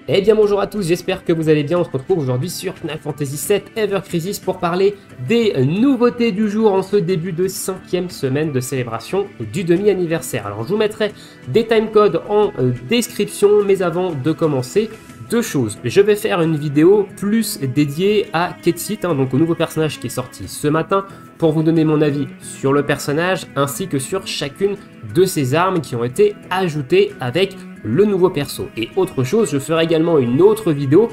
Eh bien bonjour à tous, j'espère que vous allez bien. On se retrouve aujourd'hui sur Final Fantasy VII Ever Crisis pour parler des nouveautés du jour en ce début de 5e semaine de célébration du demi-anniversaire. Alors je vous mettrai des timecodes en description, mais avant de commencer, deux choses. Je vais faire une vidéo plus dédiée à Ketsit, donc au nouveau personnage qui est sorti ce matin, pour vous donner mon avis sur le personnage ainsi que sur chacune de ses armes qui ont été ajoutées avec le nouveau perso. Et autre chose, je ferai également une autre vidéo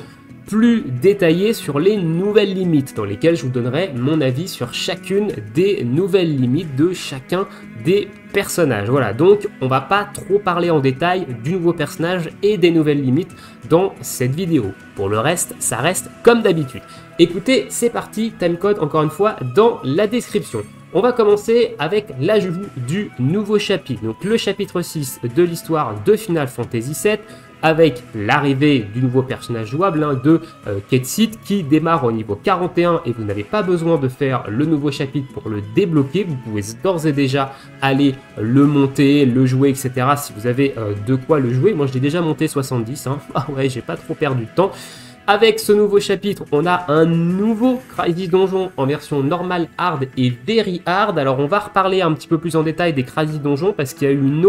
plus détaillée sur les nouvelles limites, dans lesquelles je vous donnerai mon avis sur chacune des nouvelles limites de chacun des personnages. Voilà, donc on va pas trop parler en détail du nouveau personnage et des nouvelles limites dans cette vidéo. Pour le reste, ça reste comme d'habitude. Écoutez, c'est parti, timecode encore une fois dans la description. On va commencer avec l'ajout du nouveau chapitre, donc le chapitre 6 de l'histoire de Final Fantasy VII, avec l'arrivée du nouveau personnage jouable de Ketsit qui démarre au niveau 41 et vous n'avez pas besoin de faire le nouveau chapitre pour le débloquer. Vous pouvez d'ores et déjà aller le monter, le jouer, etc. si vous avez de quoi le jouer. Moi je l'ai déjà monté 70, Ah ouais, j'ai pas trop perdu de temps. Avec ce nouveau chapitre, on a un nouveau Crisis Donjon en version normale, hard et very hard. Alors on va reparler un petit peu plus en détail des Crisis Donjon parce qu'il y a eu un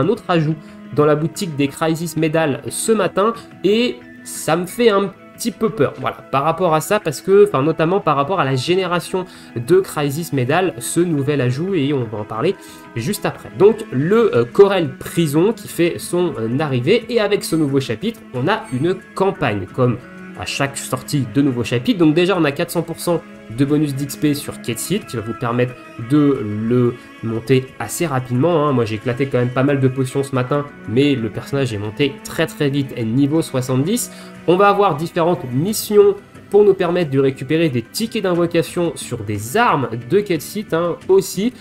autre ajout dans la boutique des Crisis Medal ce matin et ça me fait un petit peu peur, voilà, par rapport à ça, parce que, notamment par rapport à la génération de Crisis Medal, ce nouvel ajout, et on va en parler juste après. Donc le Corel Prison qui fait son arrivée, et avec ce nouveau chapitre, on a une campagne, comme à chaque sortie de nouveaux chapitres. Donc déjà on a 400% de bonus d'XP sur Ketsit qui va vous permettre de le monter assez rapidement. Moi j'ai éclaté quand même pas mal de potions ce matin, mais le personnage est monté très vite à niveau 70. On va avoir différentes missions pour nous permettre de récupérer des tickets d'invocation sur des armes de Ketsit aussi.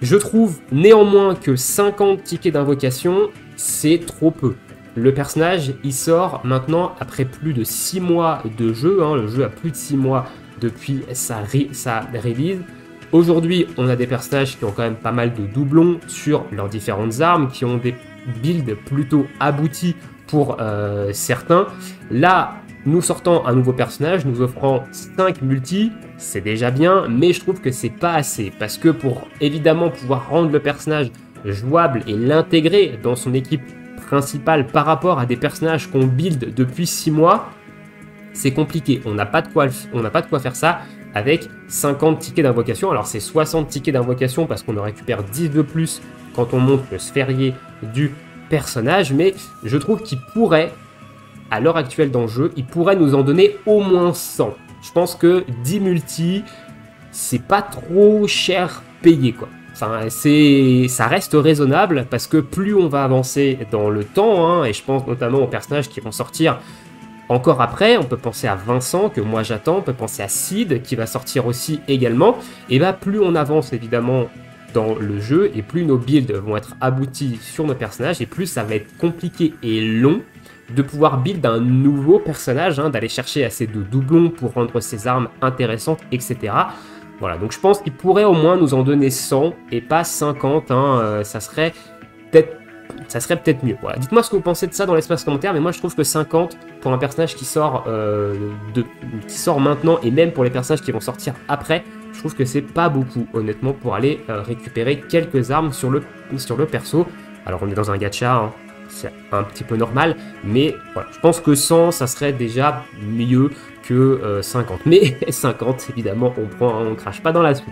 Je trouve néanmoins que 50 tickets d'invocation c'est trop peu. Le personnage, il sort maintenant après plus de 6 mois de jeu. Le jeu a plus de 6 mois depuis sa release. Aujourd'hui, on a des personnages qui ont quand même pas mal de doublons sur leurs différentes armes, qui ont des builds plutôt aboutis pour certains. Là, nous sortons un nouveau personnage, nous offrant 5 multi, c'est déjà bien, mais je trouve que c'est pas assez. Parce que pour évidemment pouvoir rendre le personnage jouable et l'intégrer dans son équipe principal par rapport à des personnages qu'on build depuis 6 mois, c'est compliqué. On n'a pas de quoi faire ça avec 50 tickets d'invocation. Alors c'est 60 tickets d'invocation parce qu'on en récupère 10 de plus quand on monte le sphérié du personnage, mais je trouve qu'il pourrait, à l'heure actuelle dans le jeu, il pourrait nous en donner au moins 100. Je pense que 10 multi, c'est pas trop cher payé, quoi. Ça reste raisonnable parce que plus on va avancer dans le temps, et je pense notamment aux personnages qui vont sortir encore après, on peut penser à Vincent que moi j'attends, on peut penser à Sid qui va sortir aussi également, et plus on avance évidemment dans le jeu et plus nos builds vont être aboutis sur nos personnages et plus ça va être compliqué et long de pouvoir build un nouveau personnage, d'aller chercher assez de doublons pour rendre ses armes intéressantes, etc. Voilà, donc je pense qu'il pourrait au moins nous en donner 100 et pas 50, ça serait peut-être mieux. Voilà. Dites-moi ce que vous pensez de ça dans l'espace commentaire, mais moi je trouve que 50 pour un personnage qui sort maintenant, et même pour les personnages qui vont sortir après, je trouve que c'est pas beaucoup, honnêtement, pour aller récupérer quelques armes sur le perso. Alors on est dans un gacha, c'est un petit peu normal, mais voilà, je pense que 100, ça serait déjà mieux que 50. Mais 50, évidemment, on crache pas dans la soupe.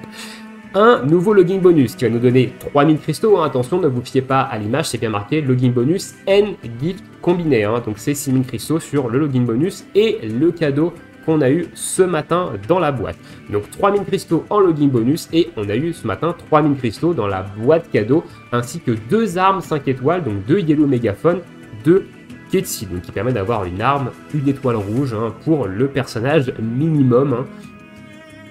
Un nouveau login bonus qui va nous donner 3000 cristaux. Attention, ne vous fiez pas à l'image, c'est bien marqué login bonus and gift combiné. Donc c'est 6000 cristaux sur le login bonus et le cadeau qu'on a eu ce matin dans la boîte. Donc 3000 cristaux en login bonus et on a eu ce matin 3000 cristaux dans la boîte cadeau ainsi que 2 armes 5 étoiles, donc 2 Yellow Mégaphone de Ketsit, donc qui permet d'avoir une arme, une étoile rouge pour le personnage minimum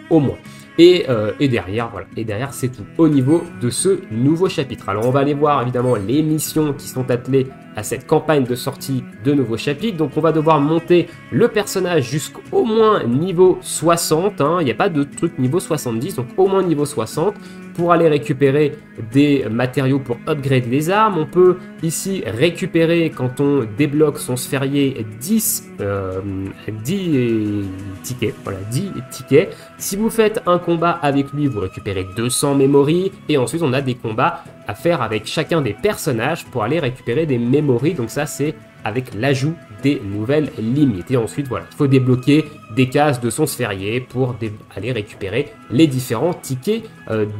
au moins. Et derrière, voilà, et derrière c'est tout au niveau de ce nouveau chapitre. Alors on va aller voir évidemment les missions qui sont attelées à cette campagne de sortie de nouveaux chapitres. Donc on va devoir monter le personnage jusqu'au moins niveau 60, il n'y a pas de truc niveau 70, donc au moins niveau 60. pour aller récupérer des matériaux pour upgrade les armes. On peut ici récupérer, quand on débloque son sphérié, 10 tickets. Voilà, 10 tickets. Si vous faites un combat avec lui, vous récupérez 200 memories. Et ensuite, on a des combats à faire avec chacun des personnages pour aller récupérer des memories. Donc ça, c'est avec l'ajout des nouvelles limites. Et ensuite, voilà, il faut débloquer des cases de son sphérié pour aller récupérer les différents tickets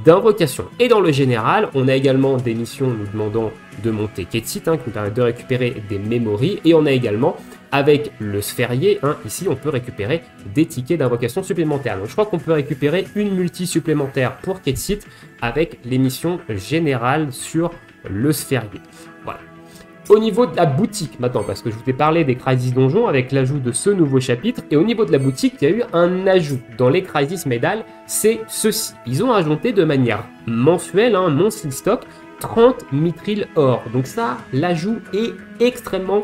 d'invocation. Et dans le général, on a également des missions nous demandant de monter Ketsit, qui nous permettent de récupérer des memories. Et on a également, avec le sphérié, ici, on peut récupérer des tickets d'invocation supplémentaires. Donc je crois qu'on peut récupérer une multi supplémentaire pour Ketsit avec les missions générales sur le sphérié. Voilà. Au niveau de la boutique maintenant, parce que je vous ai parlé des Crisis Donjons avec l'ajout de ce nouveau chapitre, et au niveau de la boutique, il y a eu un ajout dans les Crisis Medal, c'est ceci. Ils ont ajouté de manière mensuelle, monthly stock, 30 mithril or. Donc ça, l'ajout est extrêmement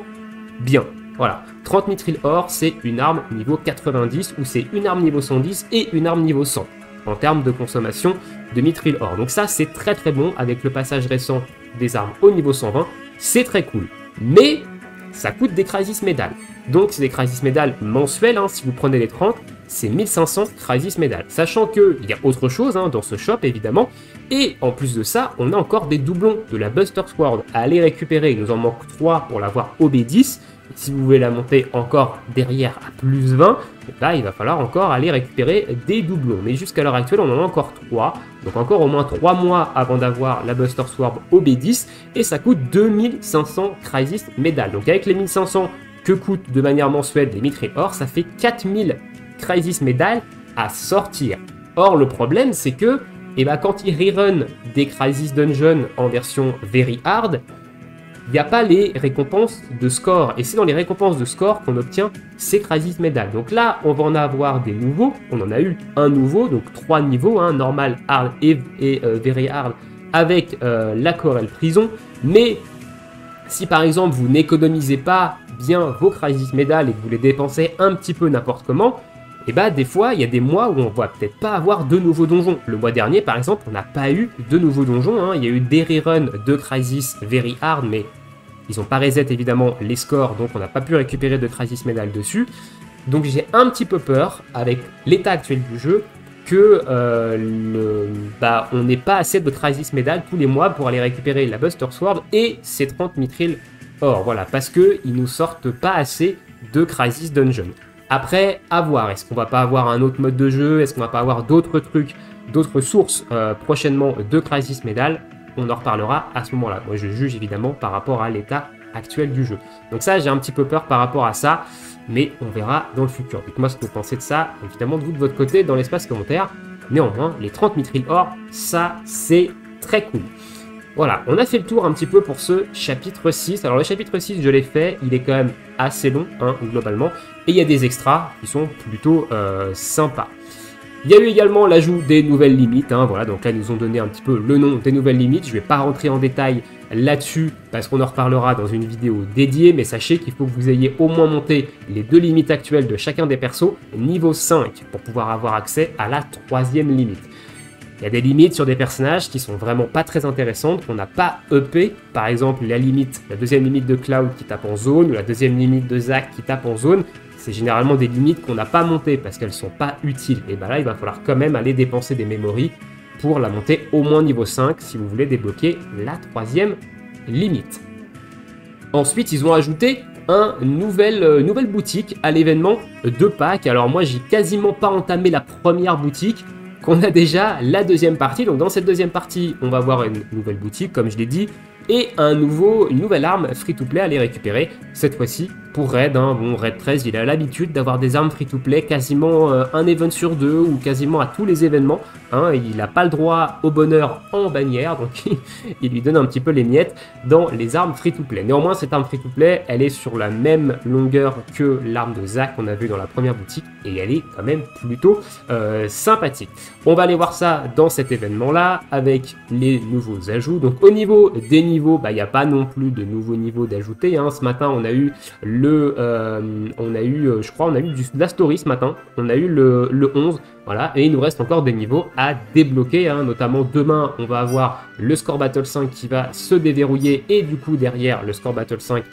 bien. Voilà, 30 mithril or, c'est une arme niveau 90, ou c'est une arme niveau 110 et une arme niveau 100, en termes de consommation de mithril or. Donc ça, c'est très très bon avec le passage récent des armes au niveau 120. C'est très cool, mais ça coûte des Crisis Medal. Donc c'est des Crisis Medal mensuels, si vous prenez les 30, c'est 1500 Crisis Medal. Sachant qu'il y a autre chose dans ce shop évidemment, et en plus de ça, on a encore des doublons de la Buster Sword à aller récupérer. Il nous en manque 3 pour l'avoir au B10. Si vous voulez la monter encore derrière à plus 20, là il va falloir encore aller récupérer des doublons. Mais jusqu'à l'heure actuelle, on en a encore 3. Donc encore au moins 3 mois avant d'avoir la Buster Sword au B10. Et ça coûte 2500 Crisis Medal. Donc avec les 1500 que coûtent de manière mensuelle les mithril or, ça fait 4000 Crisis Medal à sortir. Or le problème c'est que quand ils rerun des Crisis Dungeon en version Very Hard, il n'y a pas les récompenses de score. Et c'est dans les récompenses de score qu'on obtient ces Crisis Medal. Donc là, on va en avoir des nouveaux. On en a eu un nouveau, donc 3 niveaux, normal, hard et very hard, avec la Corel Prison. Mais si par exemple, vous n'économisez pas bien vos Crisis Medal et que vous les dépensez un petit peu n'importe comment, des fois, il y a des mois où on va peut-être pas avoir de nouveaux donjons. Le mois dernier, par exemple, on n'a pas eu de nouveaux donjons. Il y a eu des reruns de Crisis Very Hard, mais ils n'ont pas reset évidemment les scores, donc on n'a pas pu récupérer de Crisis Medal dessus. Donc j'ai un petit peu peur, avec l'état actuel du jeu, que on n'ait pas assez de Crisis Medal tous les mois pour aller récupérer la Buster Sword et ses 30 mithril or. Voilà, parce qu'ils nous sortent pas assez de Crisis Dungeon. Après, à voir, est-ce qu'on va pas avoir un autre mode de jeu, est-ce qu'on va pas avoir d'autres trucs, d'autres sources prochainement de Crisis Medal? On en reparlera à ce moment-là. Moi, je juge évidemment par rapport à l'état actuel du jeu. Donc ça, j'ai un petit peu peur par rapport à ça, mais on verra dans le futur. Dites-moi ce que vous pensez de ça, évidemment, vous de votre côté, dans l'espace commentaire. Néanmoins, les 30 mithril or, ça, c'est très cool. Voilà, on a fait le tour un petit peu pour ce chapitre 6. Alors le chapitre 6, je l'ai fait, il est quand même assez long, globalement. Et il y a des extras qui sont plutôt sympas. Il y a eu également l'ajout des nouvelles limites, voilà, donc là ils nous ont donné un petit peu le nom des nouvelles limites. Je ne vais pas rentrer en détail là-dessus parce qu'on en reparlera dans une vidéo dédiée, mais sachez qu'il faut que vous ayez au moins monté les 2 limites actuelles de chacun des persos, niveau 5, pour pouvoir avoir accès à la 3e limite. Il y a des limites sur des personnages qui sont vraiment pas très intéressantes, qu'on n'a pas EP. Par exemple, la 2e limite de Cloud qui tape en zone, ou la 2e limite de Zack qui tape en zone. C'est généralement des limites qu'on n'a pas montées parce qu'elles sont pas utiles. Et là, il va falloir quand même aller dépenser des memories pour la monter au moins niveau 5 si vous voulez débloquer la 3e limite. Ensuite, ils ont ajouté une nouvelle boutique à l'événement de Pâques. Alors moi, j'ai quasiment pas entamé la première boutique, qu'on a déjà la 2e partie. Donc dans cette 2e partie, on va avoir une nouvelle boutique, comme je l'ai dit, et une nouvelle arme free-to-play à aller récupérer, cette fois-ci pour Raid. Bon, Raid 13, il a l'habitude d'avoir des armes free-to-play quasiment un event sur 2 ou quasiment à tous les événements. Il n'a pas le droit au bonheur en bannière, donc il lui donne un petit peu les miettes dans les armes free-to-play. Néanmoins, cette arme free-to-play, elle est sur la même longueur que l'arme de Zack qu'on a vu dans la première boutique, et elle est quand même plutôt sympathique. On va aller voir ça dans cet événement-là, avec les nouveaux ajouts. Donc au niveau des niveaux, il n'y a pas non plus de nouveaux niveaux d'ajouter. Ce matin, on a eu on a eu, je crois, on a eu de la story ce matin. On a eu le 11, voilà. Et il nous reste encore des niveaux à débloquer, hein, notamment demain, on va avoir le Score Battle 5 qui va se déverrouiller et du coup derrière le Score Battle 5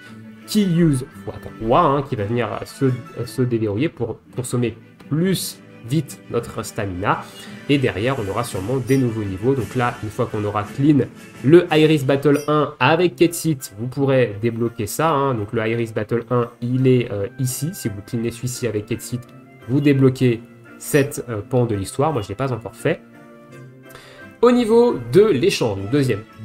qui use x3, hein, qui va venir se déverrouiller pour consommer plus vite notre stamina. Et derrière, on aura sûrement des nouveaux niveaux. Donc là, une fois qu'on aura clean le Iris Battle 1 avec Ketsit, vous pourrez débloquer ça. Hein. Donc le Iris Battle 1, il est ici. Si vous cleanez celui-ci avec Ketsit, vous débloquez cette pan de l'histoire. Moi, je ne l'ai pas encore fait. Au niveau de l'échange,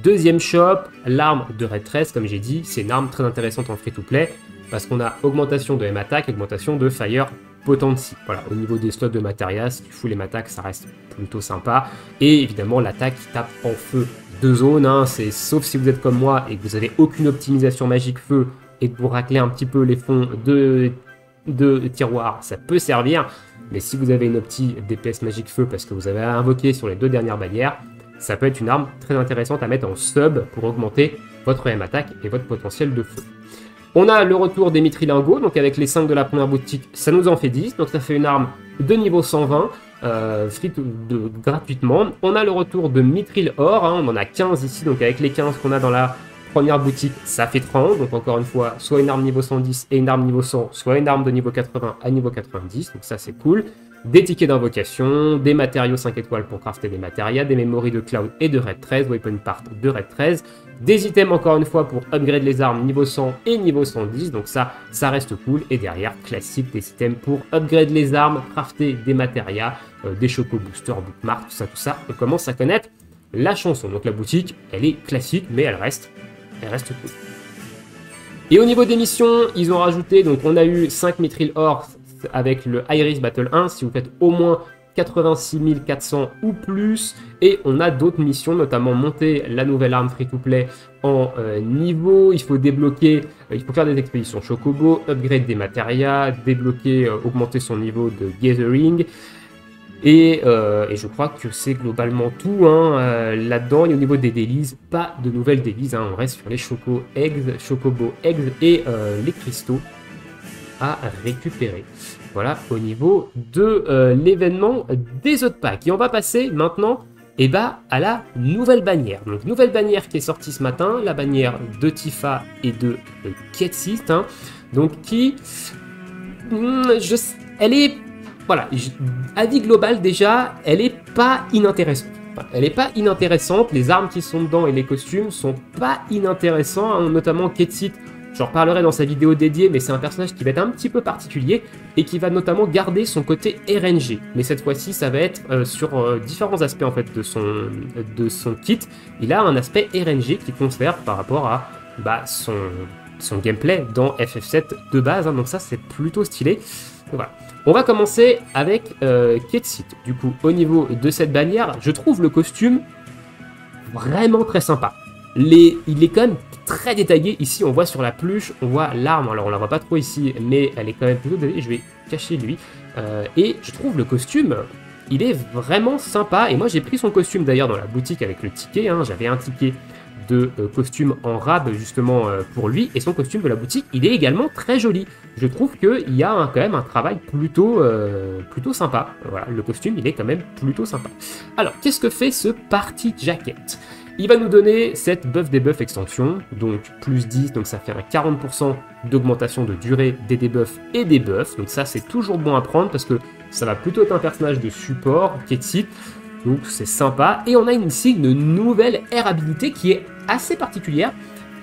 deuxième shop, l'arme de Red 13, comme j'ai dit, c'est une arme très intéressante en free-to-play parce qu'on a augmentation de M-Attack, augmentation de Fire Potency. Voilà, au niveau des slots de matériel, si tu fous les attaques, ça reste plutôt sympa. Et évidemment, l'attaque qui tape en feu de zone, hein, sauf si vous êtes comme moi et que vous n'avez aucune optimisation magique feu et que vous raclez un petit peu les fonds de tiroir, ça peut servir. Mais si vous avez une opti DPS magique feu parce que vous avez invoqué sur les 2 dernières bannières, ça peut être une arme très intéressante à mettre en sub pour augmenter votre M-Attack et votre potentiel de feu. On a le retour des Mitrilingos, donc avec les 5 de la première boutique, ça nous en fait 10, donc ça fait une arme de niveau 120, gratuitement. On a le retour de Mithril Or, hein, on en a 15 ici, donc avec les 15 qu'on a dans la première boutique, ça fait 30, donc encore une fois, soit une arme niveau 110 et une arme niveau 100, soit une arme de niveau 80 à niveau 90, donc ça c'est cool. Des tickets d'invocation, des matériaux 5 étoiles pour crafter des matériaux, des mémories de Cloud et de Red 13, Weapon Part de Red 13, des items encore une fois pour upgrade les armes niveau 100 et niveau 110, donc ça reste cool. Et derrière, classique, des items pour upgrade les armes, crafter des matériaux, des Choco Booster, Bookmark, tout ça, on commence à connaître la chanson. Donc la boutique, elle est classique, mais elle reste cool. Et au niveau des missions, ils ont rajouté, donc on a eu 5 Mithril Ore avec le Iris Battle 1, si vous faites au moins 86 400 ou plus, et on a d'autres missions, notamment monter la nouvelle arme free-to-play en niveau, il faut débloquer, il faut faire des expéditions Chocobo, upgrade des matériaux, débloquer, augmenter son niveau de Gathering, et je crois que c'est globalement tout hein, là-dedans. Et au niveau des dailies, pas de nouvelles dailies, hein, on reste sur les Chocobo Eggs et les cristaux à récupérer. Voilà au niveau de l'événement des autres packs. Et on va passer maintenant à la nouvelle bannière. Donc nouvelle bannière qui est sortie ce matin, la bannière de Tifa et de Ketsit. Hein, donc qui... elle est... Voilà, avis global déjà, elle est pas inintéressante. Enfin, elle est pas inintéressante, les armes qui sont dedans et les costumes sont pas inintéressants, hein, notamment Ketsit. J'en reparlerai dans sa vidéo dédiée, mais c'est un personnage qui va être un petit peu particulier et qui va notamment garder son côté RNG. Mais cette fois-ci, ça va être sur différents aspects en fait de son kit. Il a un aspect RNG qui conserve par rapport à son gameplay dans FF7 de base. Hein, donc ça, c'est plutôt stylé. Voilà. On va commencer avec Ketsit. Du coup, au niveau de cette bannière, je trouve le costume vraiment très sympa. Il est quand même très détaillé. Ici, on voit sur la peluche, on voit l'arme. Alors, on la voit pas trop ici, mais elle est quand même plutôt détaillée. Je vais cacher lui. Et je trouve le costume, il est vraiment sympa. Et moi, j'ai pris son costume d'ailleurs dans la boutique avec le ticket. Hein. J'avais un ticket de costume en rab justement pour lui. Et son costume de la boutique, il est également très joli. Je trouve qu'il y a quand même un travail plutôt sympa. Voilà, le costume, il est quand même plutôt sympa. Alors, qu'est-ce que fait ce Party Jacket ? Il va nous donner cette buff debuff extension, donc plus 10, donc ça fait un 40% d'augmentation de durée des debuffs et des buffs. Donc ça, c'est toujours bon à prendre parce que ça va plutôt être un personnage de support, Ketsit. Donc c'est sympa. Et on a ici une nouvelle air habilité qui est assez particulière.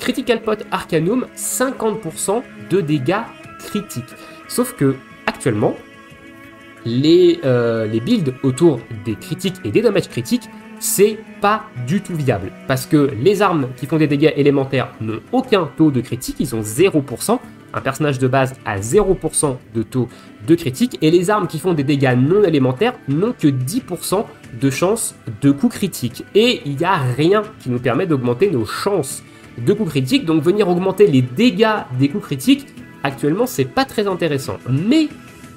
Critical Pot Arcanum, 50% de dégâts critiques. Sauf que actuellement, les builds autour des critiques et des dommages critiques, c'est pas du tout viable. Parce que les armes qui font des dégâts élémentaires n'ont aucun taux de critique, ils ont 0%. Un personnage de base a 0% de taux de critique. Et les armes qui font des dégâts non élémentaires n'ont que 10% de chance de coup critique. Et il n'y a rien qui nous permet d'augmenter nos chances de coup critique. Donc venir augmenter les dégâts des coups critiques, actuellement c'est pas très intéressant. Mais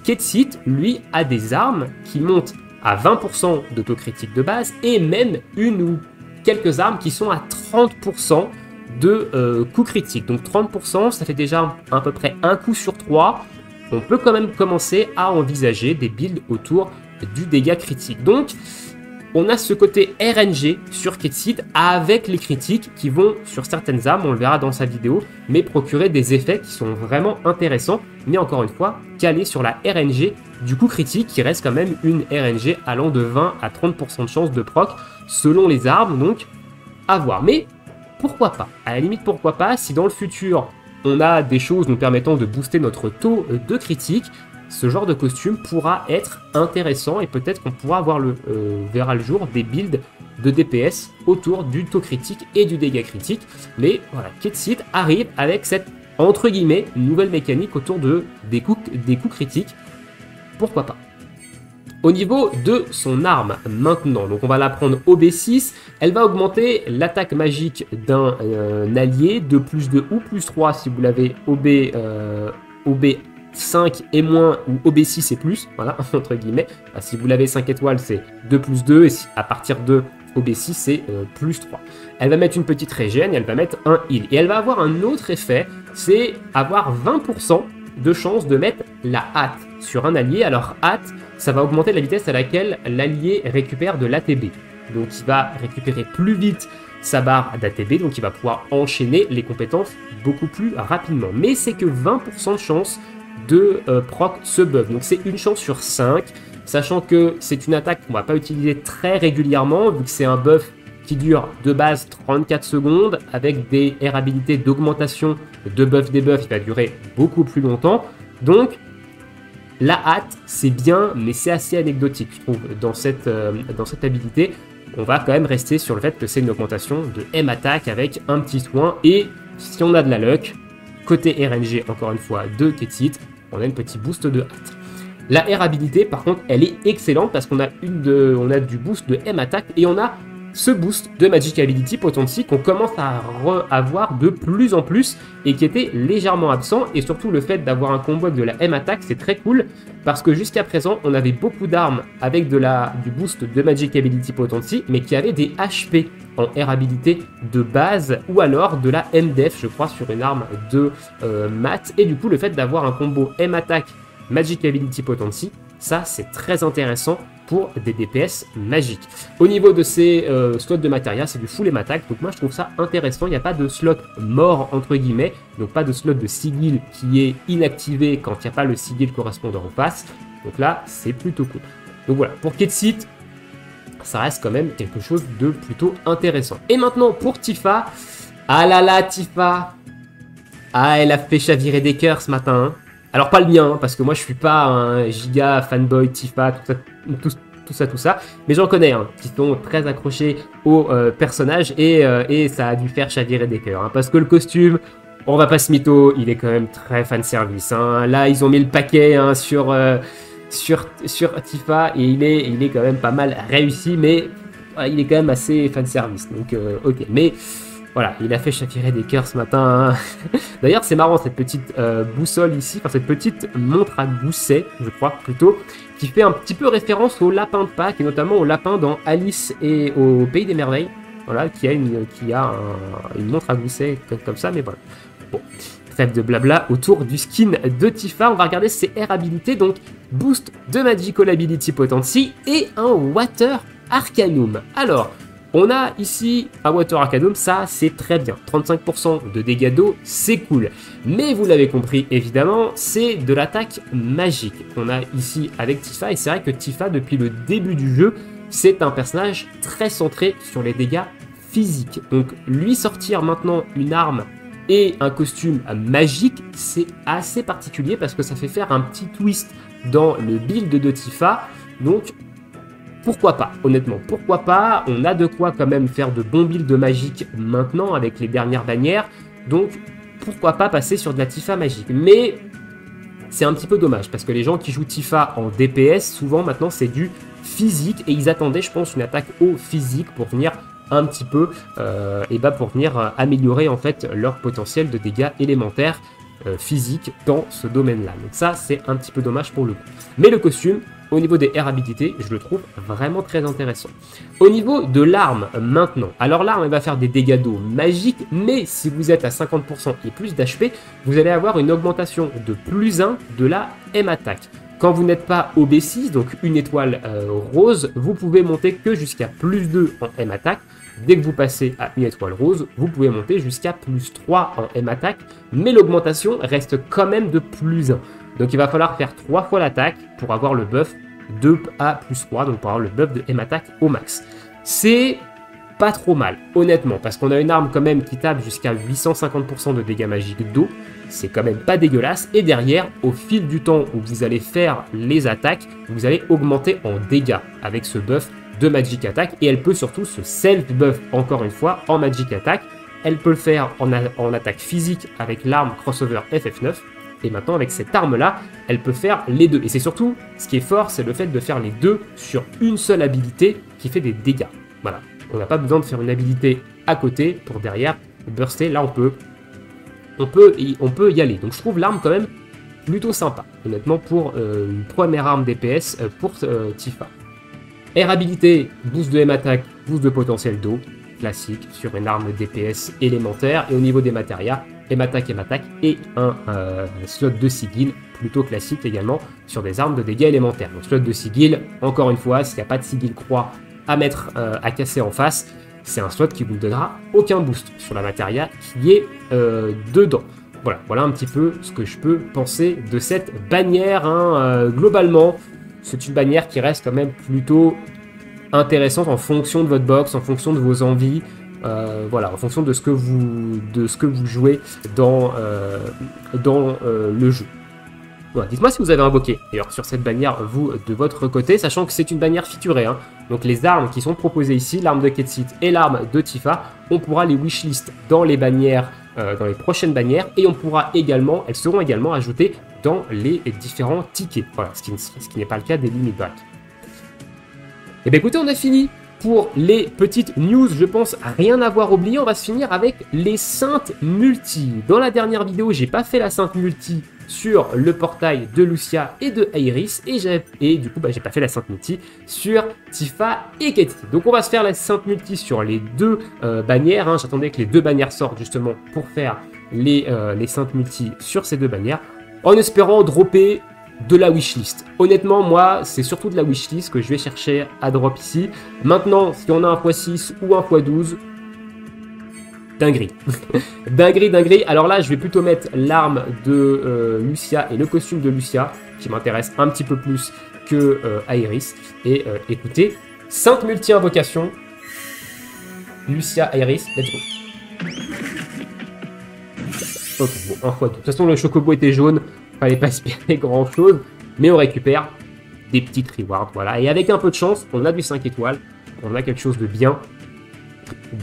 Ketsit, lui, a des armes qui montent à 20% d'autocritique de base et même une ou quelques armes qui sont à 30% de coups critiques. Donc 30%, ça fait déjà à peu près un coup sur 3. On peut quand même commencer à envisager des builds autour du dégât critique. Donc, on a ce côté RNG sur Ketsit avec les critiques qui vont, sur certaines armes, on le verra dans sa vidéo, mais procurer des effets qui sont vraiment intéressants, mais encore une fois, calés sur la RNG du coup critique, qui reste quand même une RNG allant de 20 à 30% de chance de proc selon les armes, donc à voir. Mais pourquoi pas? À la limite, pourquoi pas, si dans le futur, on a des choses nous permettant de booster notre taux de critique, ce genre de costume pourra être intéressant et peut-être qu'on pourra verra le jour des builds de DPS autour du taux critique et du dégât critique. Mais voilà, Ketsit arrive avec cette, entre guillemets, nouvelle mécanique autour des coups critiques. Pourquoi pas? Au niveau de son arme maintenant, donc on va la prendre OB6, elle va augmenter l'attaque magique d'un allié de plus 2 ou plus 3 si vous l'avez OB5 et moins ou OB6 et plus, voilà, entre guillemets. Enfin, si vous l'avez 5 étoiles, c'est 2 plus 2 et à partir de OB6, c'est plus 3. Elle va mettre une petite régène et elle va mettre un heal. Et elle va avoir un autre effet, c'est avoir 20% de chance de mettre la hâte sur un allié. Alors hâte, ça va augmenter la vitesse à laquelle l'allié récupère de l'ATB. Donc il va récupérer plus vite sa barre d'ATB, donc il va pouvoir enchaîner les compétences beaucoup plus rapidement. Mais c'est que 20% de chance de proc ce buff. Donc c'est une chance sur 5, sachant que c'est une attaque qu'on va pas utiliser très régulièrement, vu que c'est un buff qui dure de base 34 secondes, avec des R habilités d'augmentation de buff debuff, il va durer beaucoup plus longtemps. Donc la hâte, c'est bien, mais c'est assez anecdotique, je trouve, dans cette habilité. On va quand même rester sur le fait que c'est une augmentation de M attaque avec un petit soin. Et si on a de la luck, côté RNG, encore une fois, de Ketsit, on a une petit boost de hâte. La R habilité, par contre, elle est excellente parce qu'on a, on a du boost de M attaque et on a ce boost de Magic Ability Potency qu'on commence à avoir de plus en plus et qui était légèrement absent. Et surtout le fait d'avoir un combo avec de la M attaque, c'est très cool parce que jusqu'à présent on avait beaucoup d'armes avec du boost de Magic Ability Potency mais qui avaient des HP en R habilité de base ou alors de la M def, je crois, sur une arme de mat. Et du coup le fait d'avoir un combo M attaque Magic Ability Potency, ça c'est très intéressant pour des DPS magiques. Au niveau de ces slots de matériel, c'est du full M attack, donc moi je trouve ça intéressant. Il n'y a pas de slot mort entre guillemets, donc pas de slot de sigil qui est inactivé quand il n'y a pas le sigil correspondant en face. Donc là, c'est plutôt cool. Donc voilà, pour Ketsit, ça reste quand même quelque chose de plutôt intéressant. Et maintenant pour Tifa, ah là là Tifa, ah elle a fait chavirer des cœurs ce matin, hein. Alors pas le mien, hein, parce que moi je suis pas un giga fanboy Tifa, tout ça, mais j'en connais qui sont très accrochés au personnage et ça a dû faire chavirer des cœurs, hein, parce que le costume, on va pas se mytho, il est quand même très fanservice, hein. Là ils ont mis le paquet sur Tifa et il est quand même pas mal réussi, mais il est quand même assez fanservice, donc ok, mais voilà, il a fait chavirer des cœurs ce matin, hein. D'ailleurs, c'est marrant cette petite boussole ici, enfin cette petite montre à gousset, je crois plutôt, qui fait un petit peu référence au lapin de Pâques et notamment au lapin dans Alice et au Pays des Merveilles. Voilà, qui a une montre à gousset comme ça, mais voilà. Bon, trêve de blabla autour du skin de Tifa. On va regarder ses R habilités, donc boost de Magical Ability Potency et un Water Arcanum. Alors, on a ici un Water Arcanum, ça c'est très bien, 35% de dégâts d'eau, c'est cool. Mais vous l'avez compris évidemment, c'est de l'attaque magique qu'on a ici avec Tifa. Et c'est vrai que Tifa, depuis le début du jeu, c'est un personnage très centré sur les dégâts physiques. Donc lui sortir maintenant une arme et un costume magique, c'est assez particulier parce que ça fait faire un petit twist dans le build de Tifa. Donc pourquoi pas, honnêtement, pourquoi pas, on a de quoi quand même faire de bons builds magiques maintenant avec les dernières bannières, donc pourquoi pas passer sur de la Tifa magique. Mais c'est un petit peu dommage, parce que les gens qui jouent Tifa en DPS, souvent maintenant c'est du physique, et ils attendaient je pense une attaque au physique pour venir un petit peu, pour venir améliorer en fait leur potentiel de dégâts élémentaires physiques dans ce domaine-là. Donc ça c'est un petit peu dommage pour le coup. Mais le costume, Au niveau des air habilités, je le trouve vraiment très intéressant. Au niveau de l'arme maintenant, alors l'arme elle va faire des dégâts d'eau magiques, mais si vous êtes à 50% et plus d'HP, vous allez avoir une augmentation de +1 de la M attaque. Quand vous n'êtes pas au B6, donc une étoile rose, vous pouvez monter que jusqu'à +2 en M attaque. Dès que vous passez à une étoile rose, vous pouvez monter jusqu'à +3 en M attaque, mais l'augmentation reste quand même de +1. Donc il va falloir faire 3 fois l'attaque pour avoir le buff de à +3, donc pour avoir le buff de M attaque au max. C'est pas trop mal, honnêtement, parce qu'on a une arme quand même qui tape jusqu'à 850% de dégâts magiques d'eau. C'est quand même pas dégueulasse. Et derrière, au fil du temps où vous allez faire les attaques, vous allez augmenter en dégâts avec ce buff de Magic Attack. Et elle peut surtout se self-buff encore une fois en Magic Attack. Elle peut le faire en attaque physique avec l'arme crossover FF9. Et maintenant, avec cette arme-là, elle peut faire les deux. Et c'est surtout, ce qui est fort, c'est le fait de faire les deux sur une seule habilité qui fait des dégâts. Voilà. On n'a pas besoin de faire une habilité à côté pour derrière burster. Là, on peut y aller. Donc, je trouve l'arme quand même plutôt sympa, honnêtement, pour une première arme DPS pour Tifa. Air habilité, boost de M attaque, boost de potentiel d'eau, classique sur une arme DPS élémentaire. Et au niveau des matérias, M attaque et un slot de sigil plutôt classique également sur des armes de dégâts élémentaires. Donc slot de sigil, encore une fois, s'il n'y a pas de sigil croix à mettre à casser en face, c'est un slot qui vous ne donnera aucun boost sur la matéria qui est dedans. Voilà un petit peu ce que je peux penser de cette bannière. Globalement, c'est une bannière qui reste quand même plutôt intéressante en fonction de votre box, en fonction de vos envies. En fonction de ce que vous jouez dans le jeu. Voilà, dites-moi si vous avez invoqué d'ailleurs sur cette bannière, vous, de votre côté, sachant que c'est une bannière featurée. Donc les armes qui sont proposées ici, l'arme de Ketsit et l'arme de Tifa, on pourra les wishlist dans les bannières, dans les prochaines bannières, et elles seront également ajoutées dans les différents tickets. Voilà, ce qui n'est pas le cas des limit break. Et bien écoutez, on a fini pour les petites news, je pense rien avoir oublié. On va se finir avec les saintes multi. Dans la dernière vidéo, j'ai pas fait la sainte multi sur le portail de Lucia et de Iris, et du coup j'ai pas fait la sainte multi sur Tifa et Ketty. Donc on va se faire la sainte multi sur les deux bannières. J'attendais que les deux bannières sortent justement pour faire les saintes multi sur ces deux bannières, en espérant dropper de la wishlist. Honnêtement, moi, c'est surtout de la wishlist que je vais chercher à drop ici. Maintenant, si on a un x6 ou un x12, dinguerie. dinguerie. Alors là, je vais plutôt mettre l'arme de Lucia et le costume de Lucia, qui m'intéresse un petit peu plus que Iris. Et écoutez, sainte multi-invocation, Lucia, Iris, let's go. Ok, bon, un x2. De toute façon, le chocobo était jaune. Fallait pas espérer grand chose, mais on récupère des petites rewards, voilà. Et avec un peu de chance, on a du 5 étoiles, on a quelque chose de bien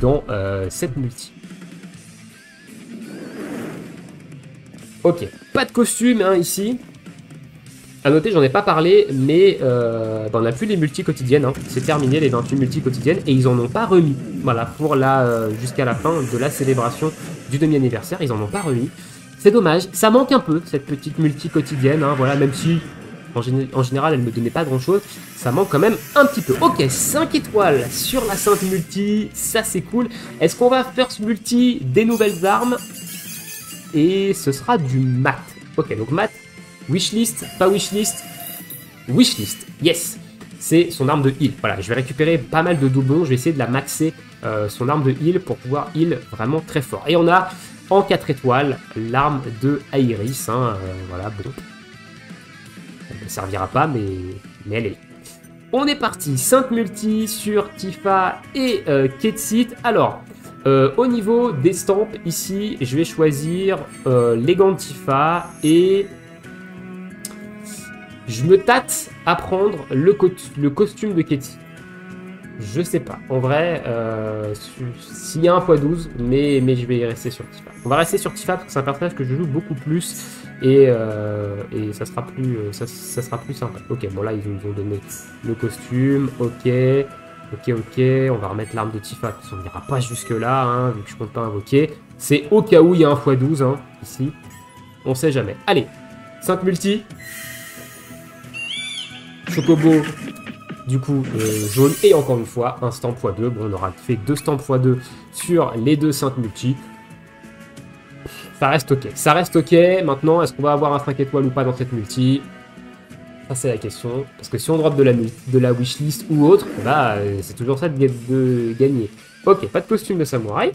dans cette multi. Ok, pas de costume ici. À noter, j'en ai pas parlé, mais on n'a plus les multis quotidiennes. C'est terminé les 28 multis quotidiennes et ils en ont pas remis. Voilà, pour jusqu'à la fin de la célébration du demi-anniversaire, ils en ont pas remis. C'est dommage, ça manque un peu, cette petite multi quotidienne, voilà, même si en général elle ne me donnait pas grand chose, ça manque quand même un petit peu. Ok, 5 étoiles sur la sainte multi, ça c'est cool. Est-ce qu'on va faire ce multi des nouvelles armes? Et ce sera du mat. Ok, donc mat, wishlist, pas wishlist, wishlist, yes. C'est son arme de heal. Voilà, je vais récupérer pas mal de doublons, je vais essayer de la maxer son arme de heal pour pouvoir heal vraiment très fort. Et on a en 4 étoiles, l'arme de Iris, voilà, bon. Elle ne servira pas, mais elle est là. On est parti, 5 multi sur Tifa et Ketsit. Alors, au niveau des stampes, ici, je vais choisir les gants de Tifa et je me tâte à prendre le costume de Ketty. Je sais pas. En vrai, s'il y a un x12, mais je vais rester sur Tifa. On va rester sur Tifa parce que c'est un personnage que je joue beaucoup plus et ça sera plus sympa. Ok, bon là ils nous ont donné le costume. Ok, on va remettre l'arme de Tifa parce qu'on n'ira pas jusque là, vu que je compte pas invoquer. C'est au cas où il y a un x12 ici. On sait jamais. Allez, 5 multi. chocobo, du coup, jaune. Et encore une fois, un stamp x2. Bon, on aura fait 2 stamps x2 sur les 2 5 multi. Ça reste ok. Ça reste ok. Maintenant, est-ce qu'on va avoir un 5 étoiles ou pas dans cette multi? Ça, c'est la question. Parce que si on drop de la wishlist ou autre, bah, c'est toujours ça de gagner. Ok, pas de costume de samouraï.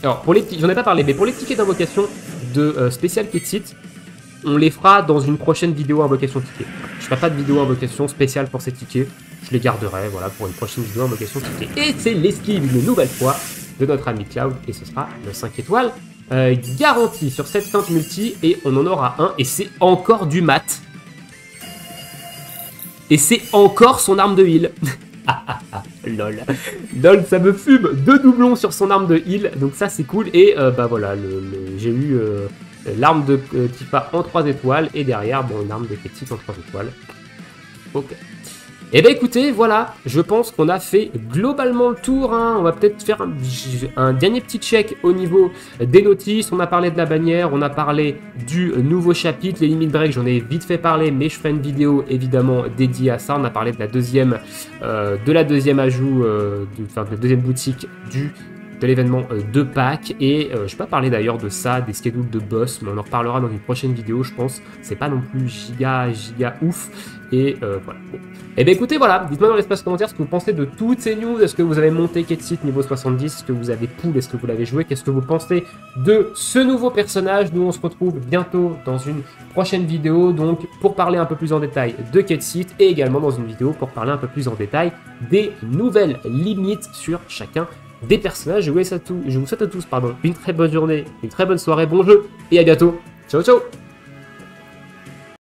Alors, pour les petits, j'en ai pas parlé, mais pour les tickets d'invocation de spécial Ketsit, on les fera dans une prochaine vidéo invocation ticket. Je ferai pas de vidéo invocation spéciale pour ces tickets. Je les garderai, voilà, pour une prochaine vidéo invocation ticket. Et c'est l'esquive une nouvelle fois de notre ami Cloud, et ce sera le 5 étoiles garanti sur cette feinte multi, et on en aura un, et c'est encore du mat. Et c'est encore son arme de heal. Lol. Lol, ça me fume. 2 doublons sur son arme de heal, donc ça c'est cool. Et bah voilà, j'ai eu l'arme de Tifa en 3 étoiles, et derrière, bon, l'arme de Ketsit en 3 étoiles. Ok. Et bah écoutez, voilà, je pense qu'on a fait globalement le tour, hein. On va peut-être faire un dernier petit check au niveau des notices. On a parlé de la bannière, on a parlé du nouveau chapitre, les limit break, j'en ai vite fait parler, mais je ferai une vidéo évidemment dédiée à ça. On a parlé de la deuxième ajout, de la deuxième boutique de l'événement de Pâques, et je vais pas parler d'ailleurs de ça, des schedules de boss, mais on en reparlera dans une prochaine vidéo, je pense. C'est pas non plus giga ouf, et voilà. Bon. Et bien écoutez, voilà, dites-moi dans l'espace commentaire ce que vous pensez de toutes ces news. Est-ce que vous avez monté Ketsit niveau 70? Est-ce que vous avez pull? Est-ce que vous l'avez joué? Qu'est-ce que vous pensez de ce nouveau personnage? Nous on se retrouve bientôt dans une prochaine vidéo, donc pour parler un peu plus en détail de Ketsit, et également dans une vidéo pour parler un peu plus en détail des nouvelles limites sur chacun des personnages. Je vous souhaite à tous une très bonne journée, une très bonne soirée, bon jeu, et à bientôt. Ciao ciao.